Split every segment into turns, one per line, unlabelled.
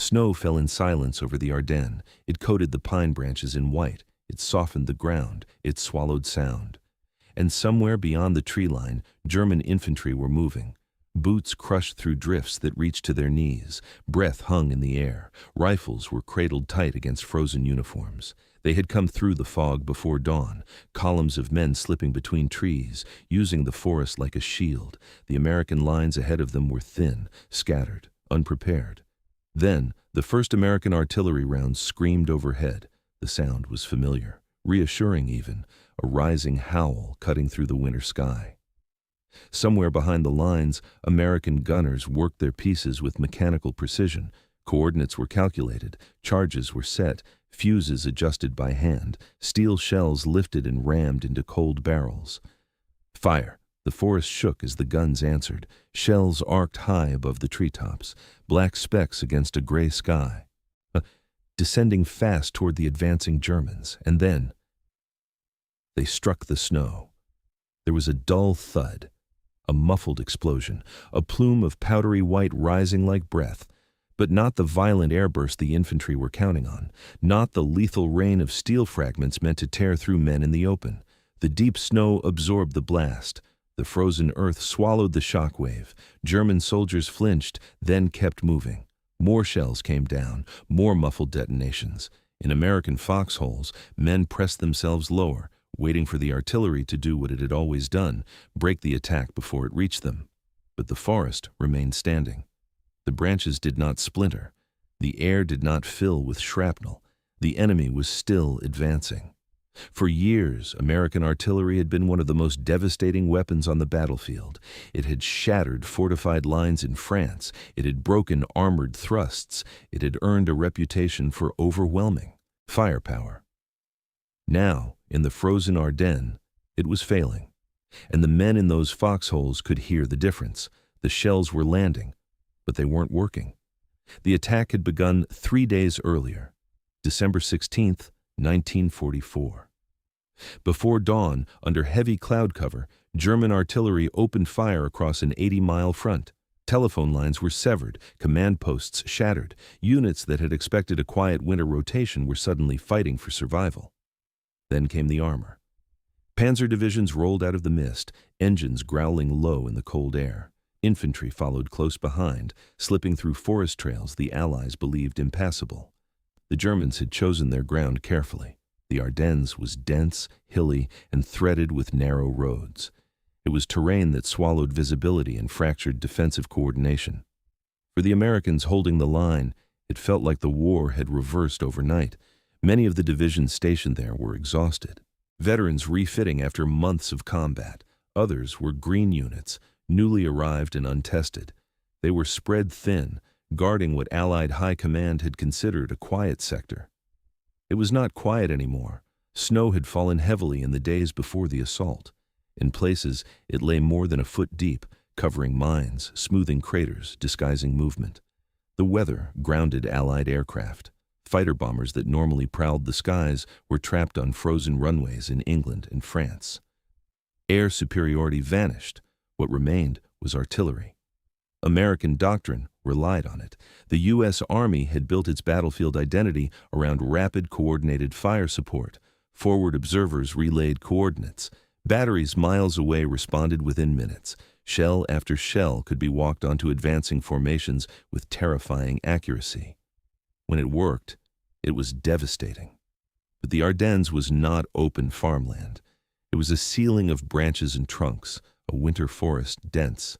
Snow fell in silence over the Ardennes. It coated the pine branches in white. It softened the ground. It swallowed sound. And somewhere beyond the tree line, German infantry were moving. Boots crushed through drifts that reached to their knees. Breath hung in the air. Rifles were cradled tight against frozen uniforms. They had come through the fog before dawn, columns of men slipping between trees, using the forest like a shield. The American lines ahead of them were thin, scattered, unprepared. Then, the first American artillery rounds screamed overhead. The sound was familiar, reassuring even, a rising howl cutting through the winter sky. Somewhere behind the lines, American gunners worked their pieces with mechanical precision. Coordinates were calculated, charges were set, fuses adjusted by hand, steel shells lifted and rammed into cold barrels. Fire! The forest shook as the guns answered. Shells arced high above the treetops, black specks against a gray sky. Descending fast toward the advancing Germans, and then they struck the snow. There was a dull thud, a muffled explosion, a plume of powdery white rising like breath, but not the violent airburst the infantry were counting on, not the lethal rain of steel fragments meant to tear through men in the open. The deep snow absorbed the blast. The frozen earth swallowed the shockwave. German soldiers flinched, then kept moving. More shells came down, more muffled detonations. In American foxholes, men pressed themselves lower, waiting for the artillery to do what it had always done, break the attack before it reached them. But the forest remained standing. The branches did not splinter. The air did not fill with shrapnel. The enemy was still advancing. For years, American artillery had been one of the most devastating weapons on the battlefield. It had shattered fortified lines in France. It had broken armored thrusts. It had earned a reputation for overwhelming firepower. Now, in the frozen Ardennes, it was failing. And the men in those foxholes could hear the difference. The shells were landing, but they weren't working. The attack had begun 3 days earlier, December 16th, 1944. Before dawn, under heavy cloud cover, German artillery opened fire across an 80-mile front. Telephone lines were severed, command posts shattered. Units that had expected a quiet winter rotation were suddenly fighting for survival. Then came the armor. Panzer divisions rolled out of the mist, engines growling low in the cold air. Infantry followed close behind, slipping through forest trails the Allies believed impassable. The Germans had chosen their ground carefully. The Ardennes was dense, hilly, and threaded with narrow roads. It was terrain that swallowed visibility and fractured defensive coordination. For the Americans holding the line, it felt like the war had reversed overnight. Many of the divisions stationed there were exhausted. Veterans refitting after months of combat. Others were green units, newly arrived and untested. They were spread thin, guarding what Allied high command had considered a quiet sector. It was not quiet anymore. Snow had fallen heavily in the days before the assault. In places, it lay more than a foot deep, covering mines, smoothing craters, disguising movement. The weather grounded Allied aircraft. Fighter bombers that normally prowled the skies were trapped on frozen runways in England and France. Air superiority vanished. What remained was artillery. American doctrine relied on it. The U.S. Army had built its battlefield identity around rapid, coordinated fire support. Forward observers relayed coordinates. Batteries miles away responded within minutes. Shell after shell could be walked onto advancing formations with terrifying accuracy. When it worked, it was devastating. But the Ardennes was not open farmland. It was a ceiling of branches and trunks, a winter forest dense,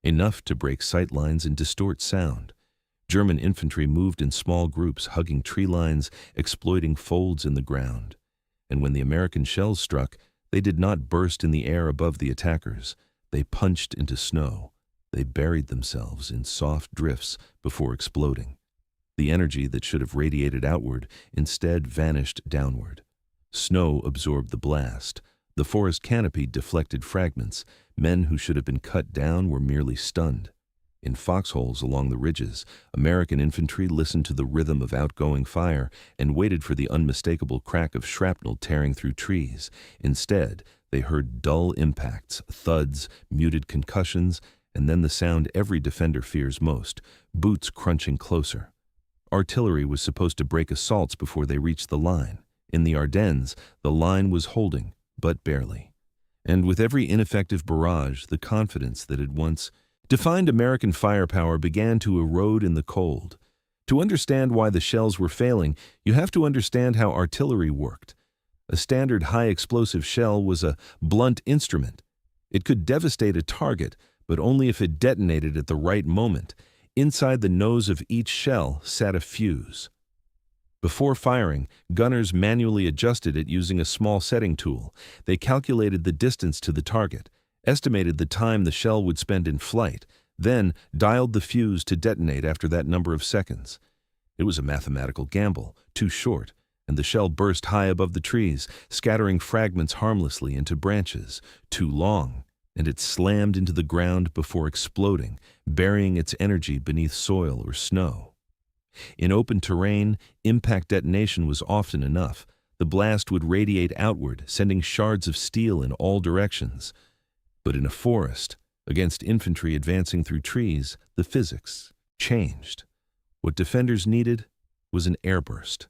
enough to break sight lines and distort sound. German infantry moved in small groups, hugging tree lines, exploiting folds in the ground. And when the American shells struck, they did not burst in the air above the attackers. They punched into snow. They buried themselves in soft drifts before exploding. The energy that should have radiated outward instead vanished downward. Snow absorbed the blast. The forest canopy deflected fragments. Men who should have been cut down were merely stunned. In foxholes along the ridges, American infantry listened to the rhythm of outgoing fire and waited for the unmistakable crack of shrapnel tearing through trees. Instead, they heard dull impacts, thuds, muted concussions, and then the sound every defender fears most, boots crunching closer. artillery was supposed to break assaults before they reached the line. In the Ardennes, the line was holding, but barely. And with every ineffective barrage, the confidence that had once defined American firepower began to erode in the cold. To understand why the shells were failing, you have to understand how artillery worked. A standard high-explosive shell was a blunt instrument. It could devastate a target, but only if it detonated at the right moment. Inside the nose of each shell sat a fuse. Before firing, gunners manually adjusted it using a small setting tool. They calculated the distance to the target, estimated the time the shell would spend in flight, then dialed the fuse to detonate after that number of seconds. It was a mathematical gamble, too short, and the shell burst high above the trees, scattering fragments harmlessly into branches. Too long, and it slammed into the ground before exploding, burying its energy beneath soil or snow. In open terrain, impact detonation was often enough. The blast would radiate outward, sending shards of steel in all directions. But in a forest, against infantry advancing through trees, the physics changed. What defenders needed was an airburst.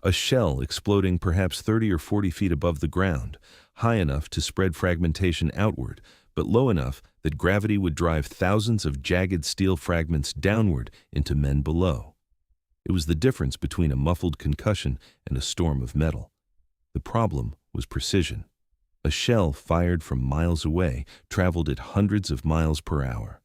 A shell exploding perhaps 30 or 40 feet above the ground, high enough to spread fragmentation outward, but low enough that gravity would drive thousands of jagged steel fragments downward into men below. It was the difference between a muffled concussion and a storm of metal. The problem was precision. A shell fired from miles away traveled at hundreds of miles per hour.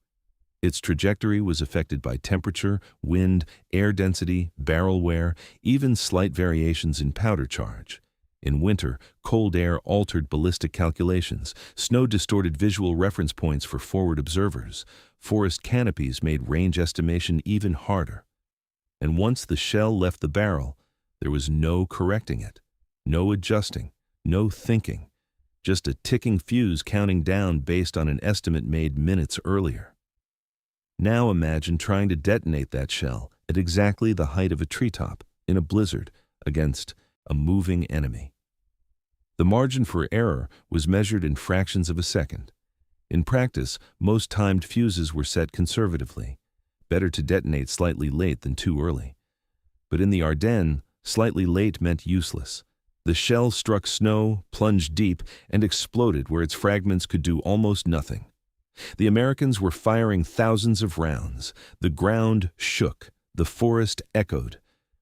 Its trajectory was affected by temperature, wind, air density, barrel wear, even slight variations in powder charge. In winter, cold air altered ballistic calculations. Snow distorted visual reference points for forward observers. Forest canopies made range estimation even harder. And once the shell left the barrel, there was no correcting it, no adjusting, no thinking, just a ticking fuse counting down based on an estimate made minutes earlier. Now imagine trying to detonate that shell at exactly the height of a treetop in a blizzard against a moving enemy. The margin for error was measured in fractions of a second. In practice, most timed fuses were set conservatively. Better to detonate slightly late than too early. But in the Ardennes, slightly late meant useless. The shell struck snow, plunged deep, and exploded where its fragments could do almost nothing. The Americans were firing thousands of rounds. The ground shook. The forest echoed.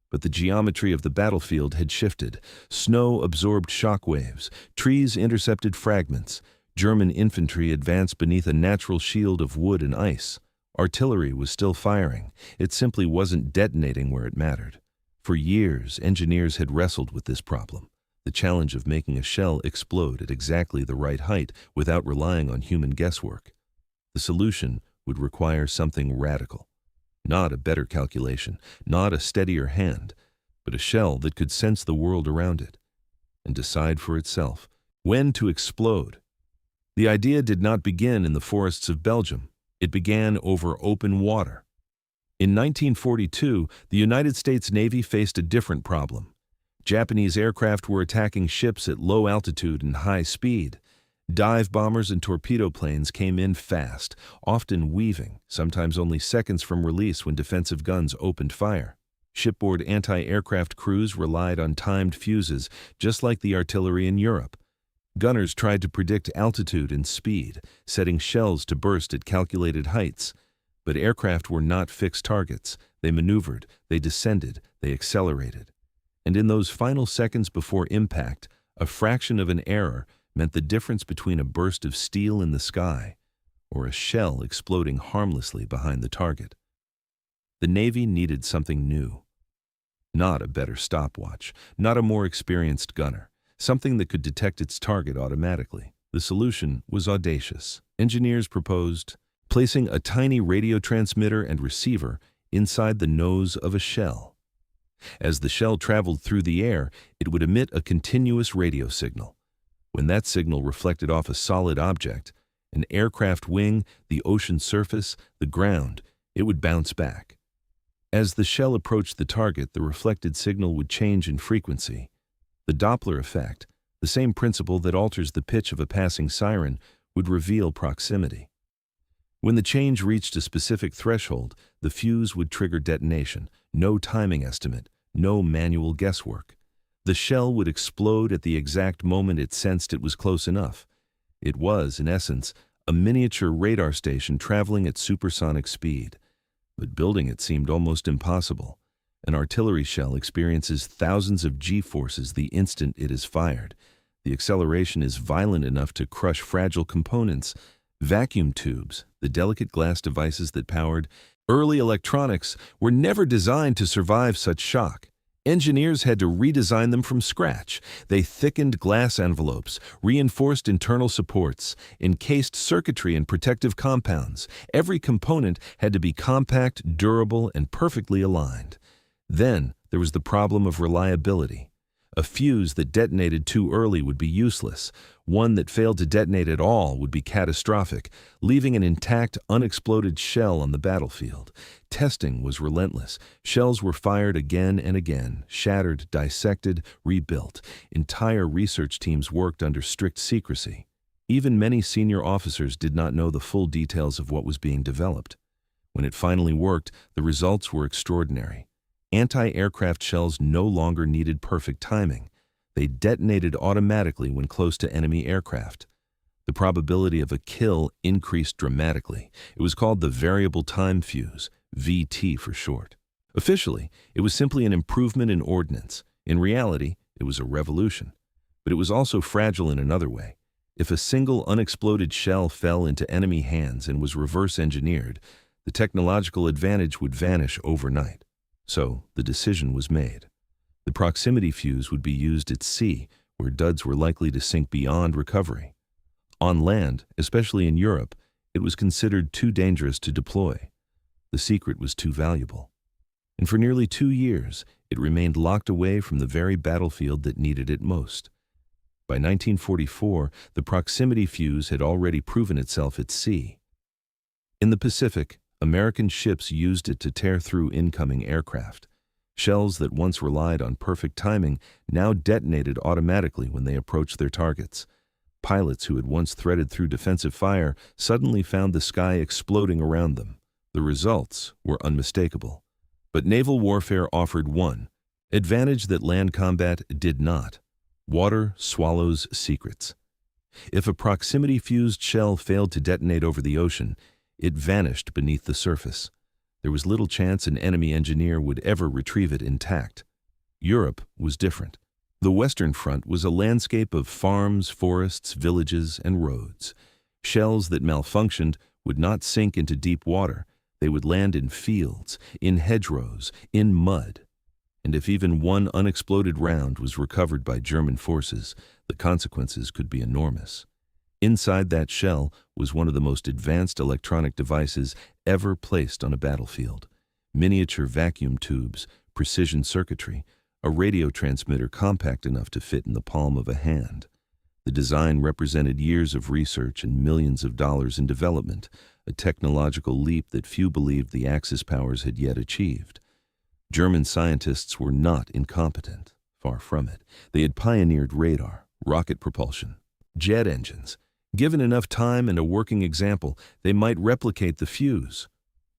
But the geometry of the battlefield had shifted. Snow absorbed shock waves. Trees intercepted fragments. German infantry advanced beneath a natural shield of wood and ice. Artillery was still firing. It simply wasn't detonating where it mattered. For years, engineers had wrestled with this problem, the challenge of making a shell explode at exactly the right height without relying on human guesswork. The solution would require something radical. Not a better calculation, not a steadier hand, but a shell that could sense the world around it and decide for itself when to explode. The idea did not begin in the forests of Belgium. It began over open water. In 1942, the United States Navy faced a different problem. Japanese aircraft were attacking ships at low altitude and high speed. Dive bombers and torpedo planes came in fast, often weaving, sometimes only seconds from release when defensive guns opened fire. Shipboard anti-aircraft crews relied on timed fuses, just like the artillery in Europe. Gunners tried to predict altitude and speed, setting shells to burst at calculated heights. But aircraft were not fixed targets. They maneuvered, they descended, they accelerated. And in those final seconds before impact, a fraction of an error meant the difference between a burst of steel in the sky or a shell exploding harmlessly behind the target. The Navy needed something new. Not a better stopwatch, not a more experienced gunner. Something that could detect its target automatically. The solution was audacious. Engineers proposed placing a tiny radio transmitter and receiver inside the nose of a shell. As the shell traveled through the air, it would emit a continuous radio signal. When that signal reflected off a solid object, an aircraft wing, the ocean surface, the ground, it would bounce back. As the shell approached the target, the reflected signal would change in frequency. The Doppler effect, the same principle that alters the pitch of a passing siren, would reveal proximity. When the change reached a specific threshold, the fuse would trigger detonation, No timing estimate, no manual guesswork. The shell would explode at the exact moment it sensed it was close enough. It was, in essence, a miniature radar station traveling at supersonic speed. But building it seemed almost impossible. An artillery shell experiences thousands of G-forces the instant it is fired. The acceleration is violent enough to crush fragile components. Vacuum tubes, the delicate glass devices that powered early electronics, were never designed to survive such shock. Engineers had to redesign them from scratch. They thickened glass envelopes, reinforced internal supports, encased circuitry and protective compounds. Every component had to be compact, durable, and perfectly aligned. Then there was the problem of reliability. A fuse that detonated too early would be useless. One that failed to detonate at all would be catastrophic, leaving an intact, unexploded shell on the battlefield. Testing was relentless. Shells were fired again and again, shattered, dissected, rebuilt. Entire research teams worked under strict secrecy. Even many senior officers did not know the full details of what was being developed. When it finally worked, the results were extraordinary. Anti-aircraft shells no longer needed perfect timing. They detonated automatically when close to enemy aircraft. The probability of a kill increased dramatically. It was called the variable time fuse, VT for short. Officially, it was simply an improvement in ordnance. In reality, it was a revolution. But it was also fragile in another way. If a single unexploded shell fell into enemy hands and was reverse engineered, the technological advantage would vanish overnight. So, the decision was made. The proximity fuse would be used at sea, where duds were likely to sink beyond recovery. On land, especially in Europe, it was considered too dangerous to deploy. The secret was too valuable. And for nearly 2 years, it remained locked away from the very battlefield that needed it most. By 1944, the proximity fuse had already proven itself at sea. In the Pacific, American ships used it to tear through incoming aircraft. Shells that once relied on perfect timing now detonated automatically when they approached their targets. Pilots who had once threaded through defensive fire suddenly found the sky exploding around them. The results were unmistakable. But naval warfare offered one advantage that land combat did not. Water swallows secrets. If a proximity-fused shell failed to detonate over the ocean, it vanished beneath the surface. There was little chance an enemy engineer would ever retrieve it intact. Europe was different. The Western Front was a landscape of farms, forests, villages, and roads. Shells that malfunctioned would not sink into deep water. They would land in fields, in hedgerows, in mud. And if even one unexploded round was recovered by German forces, the consequences could be enormous. Inside that shell was one of the most advanced electronic devices ever placed on a battlefield. Miniature vacuum tubes, precision circuitry, a radio transmitter compact enough to fit in the palm of a hand. The design represented years of research and millions of dollars in development, a technological leap that few believed the Axis powers had yet achieved. German scientists were not incompetent, far from it. They had pioneered radar, rocket propulsion, jet engines. Given enough time and a working example, they might replicate the fuse.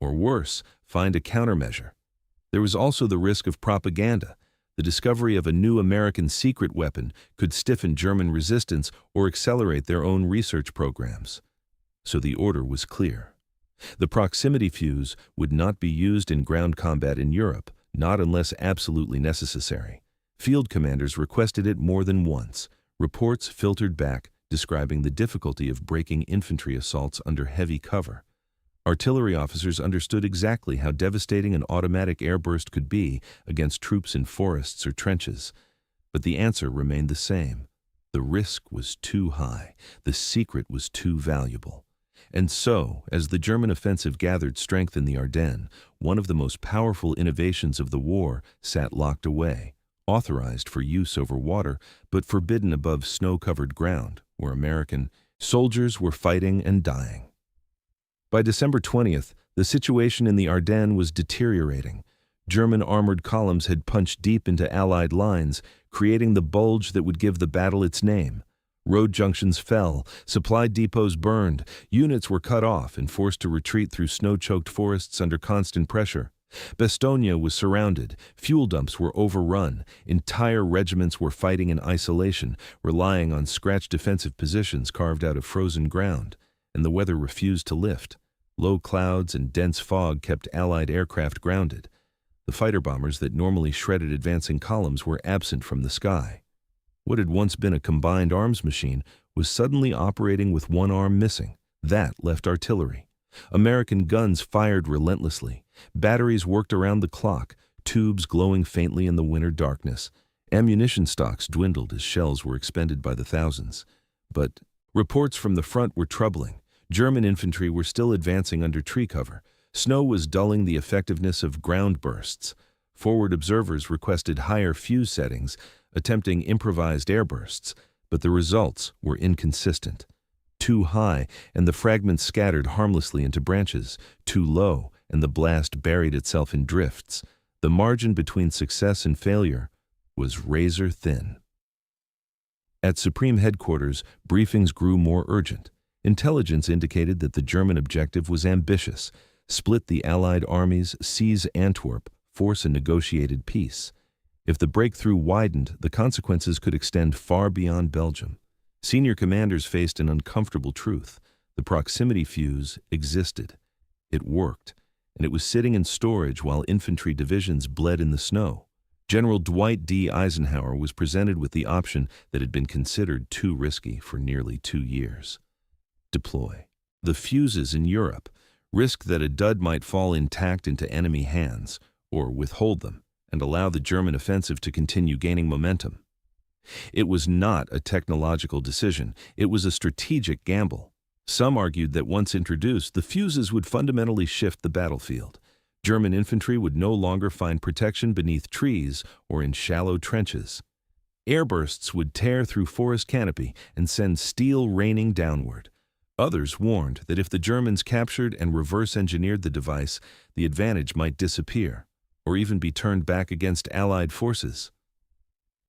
Or worse, find a countermeasure. There was also the risk of propaganda. The discovery of a new American secret weapon could stiffen German resistance or accelerate their own research programs. So the order was clear. The proximity fuse would not be used in ground combat in Europe, not unless absolutely necessary. Field commanders requested it more than once. Reports filtered back, describing the difficulty of breaking infantry assaults under heavy cover. Artillery officers understood exactly how devastating an automatic airburst could be against troops in forests or trenches. But the answer remained the same. The risk was too high. The secret was too valuable. And so, as the German offensive gathered strength in the Ardennes, one of the most powerful innovations of the war sat locked away, authorized for use over water, but forbidden above snow-covered ground, where American soldiers were fighting and dying. By December 20th, the situation in the Ardennes was deteriorating. German armored columns had punched deep into Allied lines, creating the bulge that would give the battle its name. Road junctions fell, supply depots burned, units were cut off and forced to retreat through snow-choked forests under constant pressure. Bastogne was surrounded, fuel dumps were overrun, entire regiments were fighting in isolation, relying on scratch defensive positions carved out of frozen ground, and the weather refused to lift. Low clouds and dense fog kept Allied aircraft grounded. The fighter bombers that normally shredded advancing columns were absent from the sky. What had once been a combined arms machine was suddenly operating with one arm missing. That left artillery. American guns fired relentlessly. Batteries worked around the clock, tubes glowing faintly in the winter darkness. Ammunition stocks dwindled as shells were expended by the thousands. But reports from the front were troubling. German infantry were still advancing under tree cover. Snow was dulling the effectiveness of ground bursts. Forward observers requested higher fuse settings, attempting improvised airbursts, but the results were inconsistent. Too high, and the fragments scattered harmlessly into branches. Too low, and the blast buried itself in drifts. The margin between success and failure was razor thin. At Supreme Headquarters, briefings grew more urgent. Intelligence indicated that the German objective was ambitious: split the Allied armies, seize Antwerp, force a negotiated peace. If the breakthrough widened, the consequences could extend far beyond Belgium. Senior commanders faced an uncomfortable truth. The proximity fuse existed. It worked, and it was sitting in storage while infantry divisions bled in the snow. General Dwight D. Eisenhower was presented with the option that had been considered too risky for nearly 2 years. Deploy the fuses in Europe, risk that a dud might fall intact into enemy hands, or withhold them and allow the German offensive to continue gaining momentum. It was not a technological decision, it was a strategic gamble. Some argued that once introduced, the fuses would fundamentally shift the battlefield. German infantry would no longer find protection beneath trees or in shallow trenches. Airbursts would tear through forest canopy and send steel raining downward. Others warned that if the Germans captured and reverse-engineered the device, the advantage might disappear, or even be turned back against Allied forces.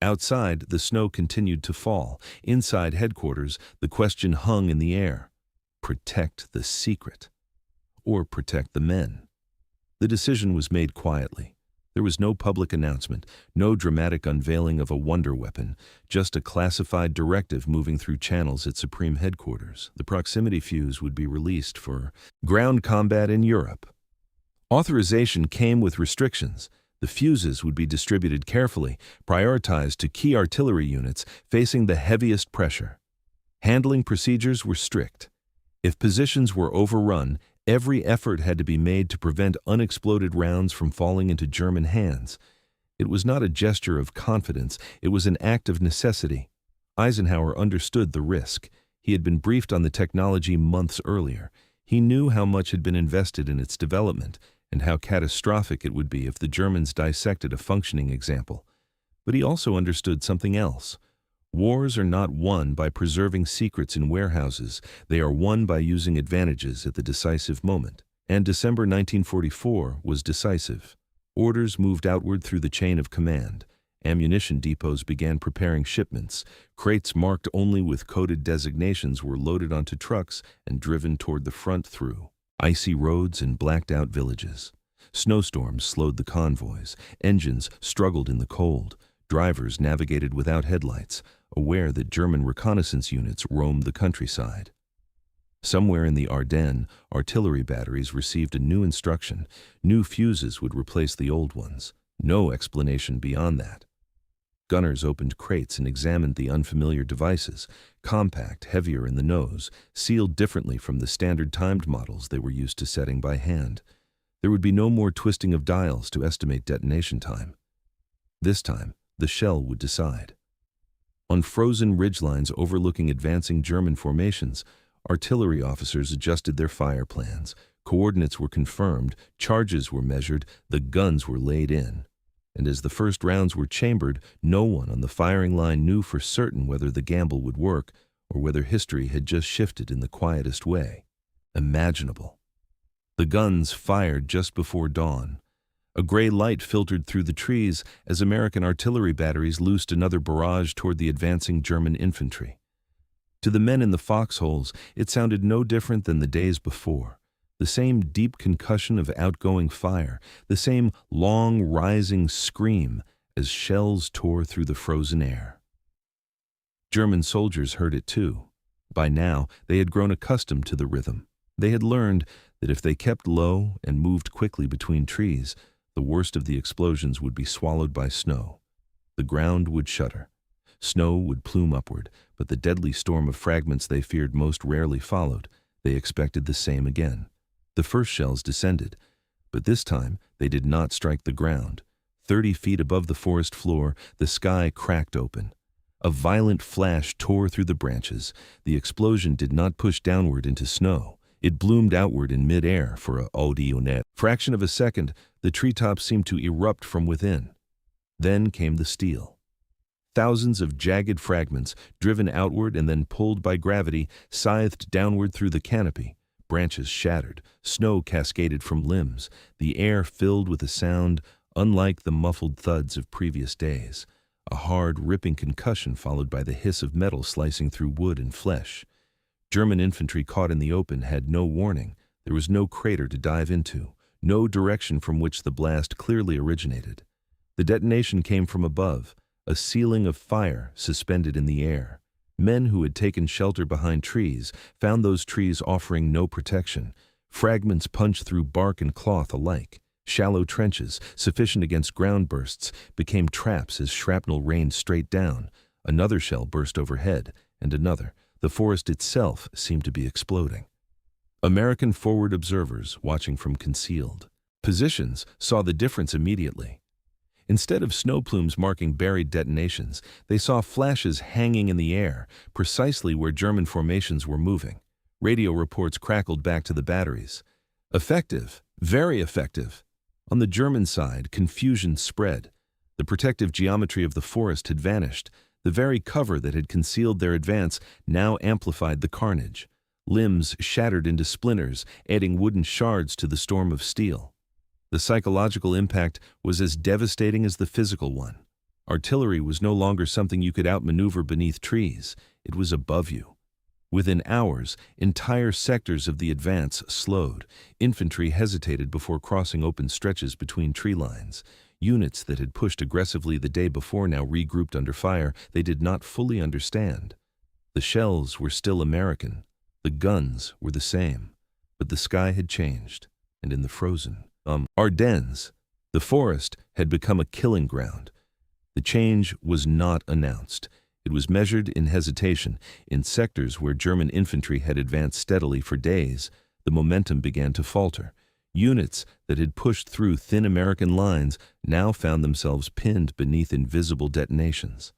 Outside, the snow continued to fall. Inside headquarters, the question hung in the air: protect the secret, or protect the men. The decision was made quietly. There was no public announcement, no dramatic unveiling of a wonder weapon, just a classified directive moving through channels at Supreme Headquarters. The proximity fuse would be released for ground combat in Europe. Authorization came with restrictions. The fuses would be distributed carefully, prioritized to key artillery units facing the heaviest pressure. Handling procedures were strict. If positions were overrun, every effort had to be made to prevent unexploded rounds from falling into German hands. It was not a gesture of confidence, it was an act of necessity. Eisenhower understood the risk. He had been briefed on the technology months earlier. He knew how much had been invested in its development, and how catastrophic it would be if the Germans dissected a functioning example. But he also understood something else. Wars are not won by preserving secrets in warehouses. They are won by using advantages at the decisive moment. And December 1944 was decisive. Orders moved outward through the chain of command. Ammunition depots began preparing shipments. Crates marked only with coded designations were loaded onto trucks and driven toward the front through icy roads and blacked-out villages. Snowstorms slowed the convoys. Engines struggled in the cold. Drivers navigated without headlights, aware that German reconnaissance units roamed the countryside. Somewhere in the Ardennes, artillery batteries received a new instruction. New fuses would replace the old ones. No explanation beyond that. Gunners opened crates and examined the unfamiliar devices, compact, heavier in the nose, sealed differently from the standard timed models they were used to setting by hand. There would be no more twisting of dials to estimate detonation time. This time, the shell would decide. On frozen ridgelines overlooking advancing German formations, artillery officers adjusted their fire plans. Coordinates were confirmed, charges were measured, the guns were laid in. And as the first rounds were chambered, no one on the firing line knew for certain whether the gamble would work or whether history had just shifted in the quietest way imaginable. The guns fired just before dawn. A gray light filtered through the trees as American artillery batteries loosed another barrage toward the advancing German infantry. To the men in the foxholes, it sounded no different than the days before. The same deep concussion of outgoing fire, the same long rising scream as shells tore through the frozen air. German soldiers heard it too. By now, they had grown accustomed to the rhythm. They had learned that if they kept low and moved quickly between trees, the worst of the explosions would be swallowed by snow. The ground would shudder. Snow would plume upward, but the deadly storm of fragments they feared most rarely followed. They expected the same again. The first shells descended, but this time they did not strike the ground. 30 feet above the forest floor, the sky cracked open. A violent flash tore through the branches. The explosion did not push downward into snow. It bloomed outward in mid-air for a audionet. Fraction of a second, the treetops seemed to erupt from within. Then came the steel. Thousands of jagged fragments, driven outward and then pulled by gravity, scythed downward through the canopy. Branches shattered, snow cascaded from limbs, the air filled with a sound unlike the muffled thuds of previous days. A hard, ripping concussion followed by the hiss of metal slicing through wood and flesh. German infantry caught in the open had no warning. There was no crater to dive into, no direction from which the blast clearly originated. The detonation came from above, a ceiling of fire suspended in the air. Men who had taken shelter behind trees found those trees offering no protection. Fragments punched through bark and cloth alike. Shallow trenches, sufficient against ground bursts, became traps as shrapnel rained straight down. Another shell burst overhead, and another. The forest itself seemed to be exploding. American forward observers, watching from concealed positions, saw the difference immediately. Instead of snow plumes marking buried detonations, they saw flashes hanging in the air, precisely where German formations were moving. Radio reports crackled back to the batteries. Effective, very effective. On the German side, confusion spread. The protective geometry of the forest had vanished. The very cover that had concealed their advance now amplified the carnage. Limbs shattered into splinters, adding wooden shards to the storm of steel. The psychological impact was as devastating as the physical one. Artillery was no longer something you could outmaneuver beneath trees. It was above you. Within hours, entire sectors of the advance slowed. Infantry hesitated before crossing open stretches between tree lines. Units that had pushed aggressively the day before now regrouped under fire they did not fully understand. The shells were still American. The guns were the same. But the sky had changed, and in the frozen Ardennes, the forest had become a killing ground. The change was not announced. It was measured in hesitation. In sectors where German infantry had advanced steadily for days, the momentum began to falter. Units that had pushed through thin American lines now found themselves pinned beneath invisible detonations.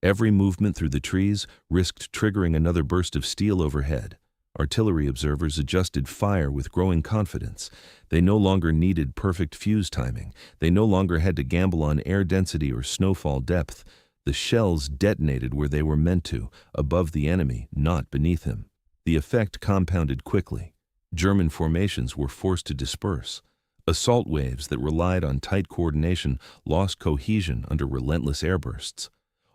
Every movement through the trees risked triggering another burst of steel overhead. Artillery observers adjusted fire with growing confidence. They no longer needed perfect fuse timing. They no longer had to gamble on air density or snowfall depth. The shells detonated where they were meant to, above the enemy, not beneath him. The effect compounded quickly. German formations were forced to disperse. Assault waves that relied on tight coordination lost cohesion under relentless airbursts.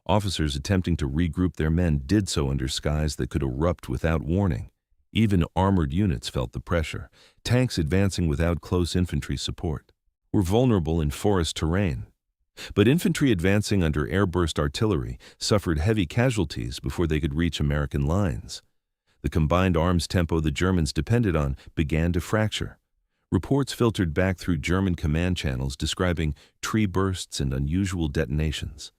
Officers attempting to regroup their men did so under skies that could erupt without warning. Even armored units felt the pressure. Tanks advancing without close infantry support were vulnerable in forest terrain. But infantry advancing under airburst artillery suffered heavy casualties before they could reach American lines. The combined arms tempo the Germans depended on began to fracture. Reports filtered back through German command channels describing tree bursts and unusual detonations.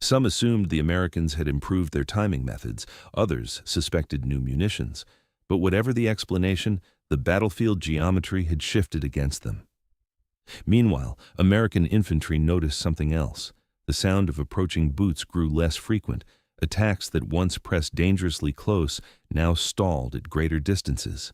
Some assumed the Americans had improved their timing methods, others suspected new munitions. But whatever the explanation, the battlefield geometry had shifted against them. Meanwhile, American infantry noticed something else. The sound of approaching boots grew less frequent. Attacks that once pressed dangerously close now stalled at greater distances.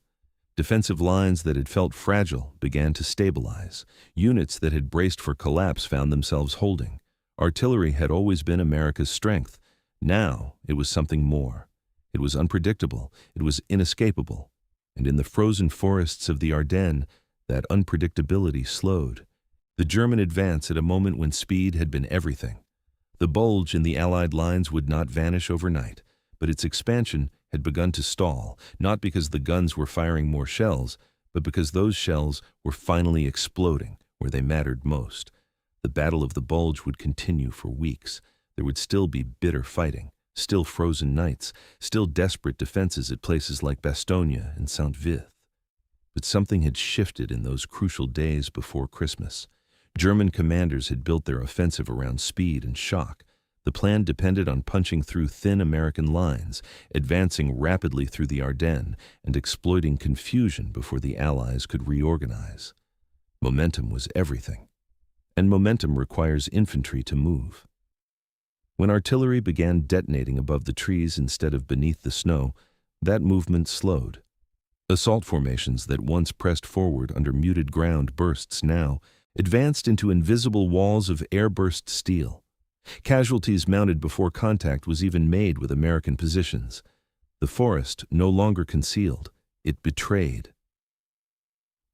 Defensive lines that had felt fragile began to stabilize. Units that had braced for collapse found themselves holding. Artillery had always been America's strength. Now it was something more. It was unpredictable. It was inescapable. And in the frozen forests of the Ardennes, that unpredictability slowed. The German advance at a moment when speed had been everything. The bulge in the Allied lines would not vanish overnight, but its expansion had begun to stall, not because the guns were firing more shells, but because those shells were finally exploding where they mattered most. The Battle of the Bulge would continue for weeks. There would still be bitter fighting, still frozen nights, still desperate defenses at places like Bastogne and Saint-Vith. But something had shifted in those crucial days before Christmas. German commanders had built their offensive around speed and shock. The plan depended on punching through thin American lines, advancing rapidly through the Ardennes, and exploiting confusion before the Allies could reorganize. Momentum was everything, and momentum requires infantry to move. When artillery began detonating above the trees instead of beneath the snow, that movement slowed. Assault formations that once pressed forward under muted ground bursts now advanced into invisible walls of airburst steel. Casualties mounted before contact was even made with American positions. The forest no longer concealed, it betrayed.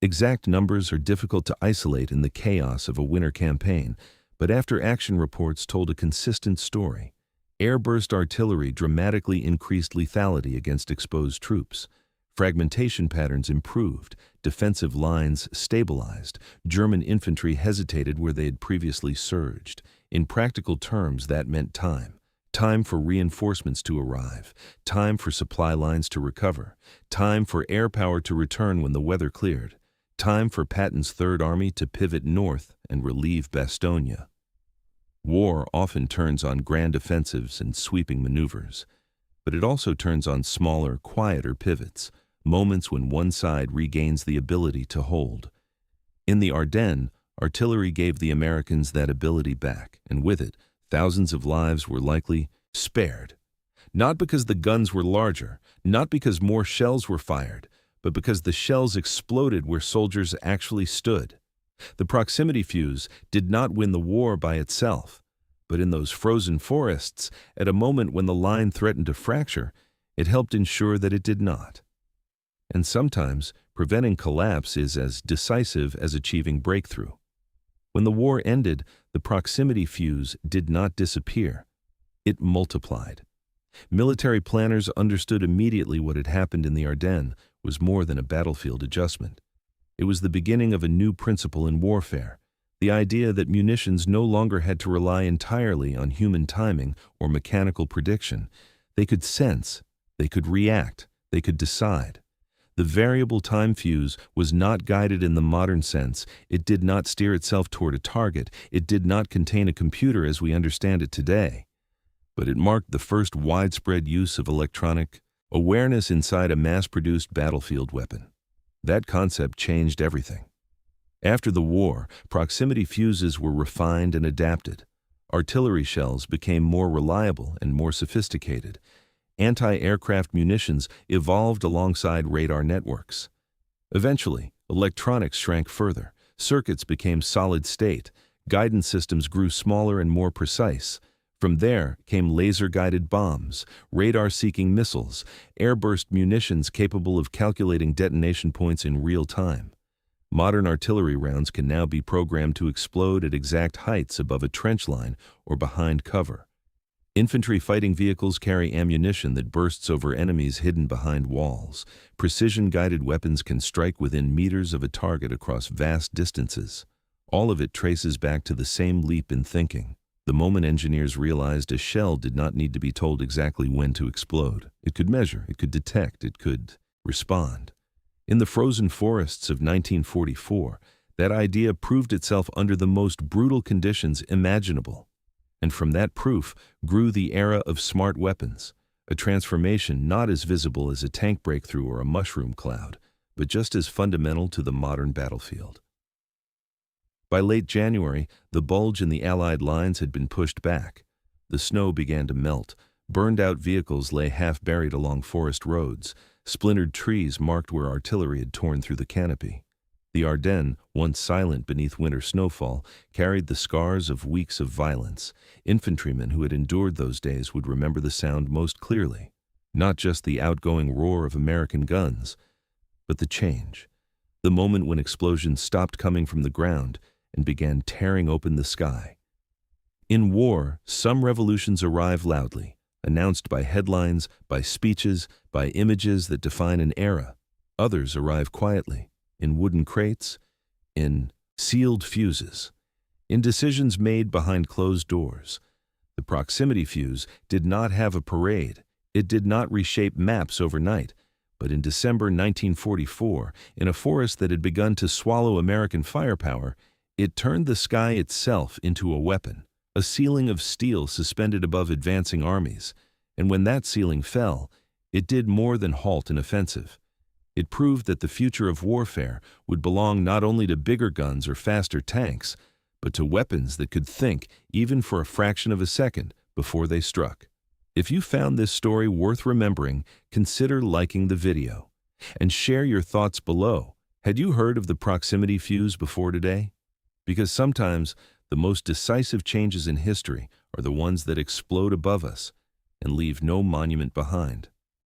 Exact numbers are difficult to isolate in the chaos of a winter campaign, but after-action reports told a consistent story. Airburst artillery dramatically increased lethality against exposed troops. Fragmentation patterns improved, defensive lines stabilized, German infantry hesitated where they had previously surged. In practical terms, that meant time. Time for reinforcements to arrive, time for supply lines to recover, time for air power to return when the weather cleared, time for Patton's Third Army to pivot north and relieve Bastogne. War often turns on grand offensives and sweeping maneuvers, but it also turns on smaller, quieter pivots, moments when one side regains the ability to hold. In the Ardennes, artillery gave the Americans that ability back, and with it, thousands of lives were likely spared. Not because the guns were larger, not because more shells were fired, but because the shells exploded where soldiers actually stood. The proximity fuse did not win the war by itself, but in those frozen forests, at a moment when the line threatened to fracture, it helped ensure that it did not. And sometimes, preventing collapse is as decisive as achieving breakthrough. When the war ended, the proximity fuse did not disappear. It multiplied. Military planners understood immediately what had happened in the Ardennes was more than a battlefield adjustment. It was the beginning of a new principle in warfare, the idea that munitions no longer had to rely entirely on human timing or mechanical prediction. They could sense, they could react, they could decide. The variable time fuse was not guided in the modern sense. It did not steer itself toward a target. It did not contain a computer as we understand it today. But it marked the first widespread use of electronic awareness inside a mass-produced battlefield weapon. That concept changed everything. After the war, proximity fuses were refined and adapted. Artillery shells became more reliable and more sophisticated. Anti-aircraft munitions evolved alongside radar networks. Eventually, electronics shrank further. Circuits became solid-state. Guidance systems grew smaller and more precise. From there came laser-guided bombs, radar-seeking missiles, airburst munitions capable of calculating detonation points in real time. Modern artillery rounds can now be programmed to explode at exact heights above a trench line or behind cover. Infantry fighting vehicles carry ammunition that bursts over enemies hidden behind walls. Precision-guided weapons can strike within meters of a target across vast distances. All of it traces back to the same leap in thinking. The moment engineers realized a shell did not need to be told exactly when to explode. It could measure, it could detect, it could respond. In the frozen forests of 1944, that idea proved itself under the most brutal conditions imaginable. And from that proof grew the era of smart weapons, a transformation not as visible as a tank breakthrough or a mushroom cloud, but just as fundamental to the modern battlefield. By late January, the Bulge in the Allied lines had been pushed back. The snow began to melt. Burned-out vehicles lay half-buried along forest roads. Splintered trees marked where artillery had torn through the canopy. The Ardennes, once silent beneath winter snowfall, carried the scars of weeks of violence. Infantrymen who had endured those days would remember the sound most clearly. Not just the outgoing roar of American guns, but the change. The moment when explosions stopped coming from the ground and began tearing open the sky. In war, some revolutions arrive loudly, announced by headlines, by speeches, by images that define an era. Others arrive quietly, in wooden crates, in sealed fuses, in decisions made behind closed doors. The proximity fuse did not have a parade. It did not reshape maps overnight. But in December 1944, in a forest that had begun to swallow American firepower, it turned the sky itself into a weapon, a ceiling of steel suspended above advancing armies. And when that ceiling fell, it did more than halt an offensive. It proved that the future of warfare would belong not only to bigger guns or faster tanks, but to weapons that could think even for a fraction of a second before they struck. If you found this story worth remembering, consider liking the video and share your thoughts below. Had you heard of the proximity fuse before today? Because sometimes the most decisive changes in history are the ones that explode above us and leave no monument behind.